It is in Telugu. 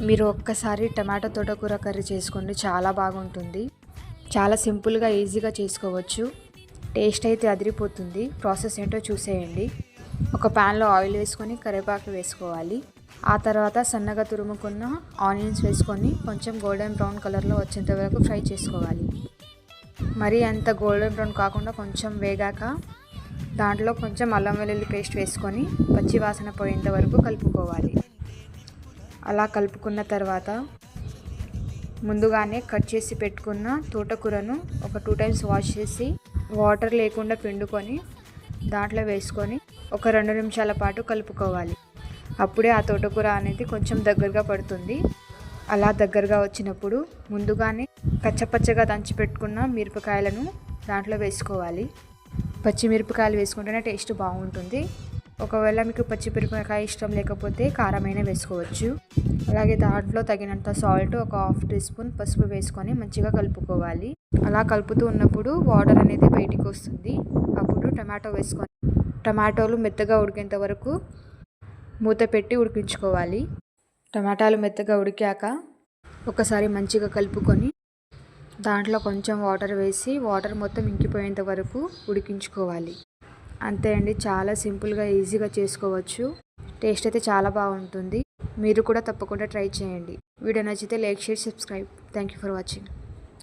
మీరు ఒక్కసారి టమాటో తోటకూర కర్రీ చేసుకోండి, చాలా బాగుంటుంది. చాలా సింపుల్గా ఈజీగా చేసుకోవచ్చు. టేస్ట్ అయితే అదిరిపోతుంది. ప్రాసెస్ ఏంటో చూసేయండి. ఒక ప్యాన్లో ఆయిల్ వేసుకొని కరివేపాకు వేసుకోవాలి. ఆ తర్వాత సన్నగా తురుముకున్న ఆనియన్స్ వేసుకొని కొంచెం గోల్డెన్ బ్రౌన్ కలర్లో వచ్చేంత వరకు ఫ్రై చేసుకోవాలి. మరీ అంత గోల్డెన్ బ్రౌన్ కాకుండా కొంచెం వేగాక దాంట్లో కొంచెం అల్లం వెల్లుల్లి పేస్ట్ వేసుకొని పచ్చి వాసన పోయేంత వరకు కలుపుకోవాలి. అలా కలుపుకున్న తర్వాత ముందుగానే కట్ చేసి పెట్టుకున్న తోటకూరను ఒక 2 times వాష్ చేసి వాటర్ లేకుండా పిండుకొని దాంట్లో వేసుకొని ఒక 2 నిమిషాల పాటు కలుపుకోవాలి. అప్పుడే ఆ తోటకూర అనేది కొంచెం దగ్గరగా పడుతుంది. అలా దగ్గరగా వచ్చినప్పుడు ముందుగానే కచ్చపచ్చగా దంచి పెట్టుకున్న మిరపకాయలను దాంట్లో వేసుకోవాలి. పచ్చిమిరపకాయలు వేసుకుంటేనే టేస్ట్ బాగుంటుంది. ఒకవేళ మీకు పచ్చిమిరపకాయ ఇష్టం లేకపోతే కారమైన వేసుకోవచ్చు. అలాగే దాంట్లో తగినంత సాల్ట్, ఒక 1/2 teaspoon పసుపు వేసుకొని మంచిగా కలుపుకోవాలి. అలా కలుపుతూ ఉన్నప్పుడు వాటర్ అనేది బయటికి వస్తుంది. అప్పుడు టమాటో వేసుకొని టమాటోలు మెత్తగా ఉడికేంత వరకు మూత పెట్టి ఉడికించుకోవాలి. టమాటాలు మెత్తగా ఉడికాక ఒకసారి మంచిగా కలుపుకొని దాంట్లో కొంచెం వాటర్ వేసి వాటర్ మొత్తం ఇంకిపోయేంత వరకు ఉడికించుకోవాలి. అంతే అండి, చాలా సింపుల్గా ఈజీగా చేసుకోవచ్చు. టేస్ట్ అయితే చాలా బాగుంటుంది. మీరు కూడా తప్పకుండా ట్రై చేయండి. వీడియో నచ్చితే like, share, subscribe. Thank you for watching.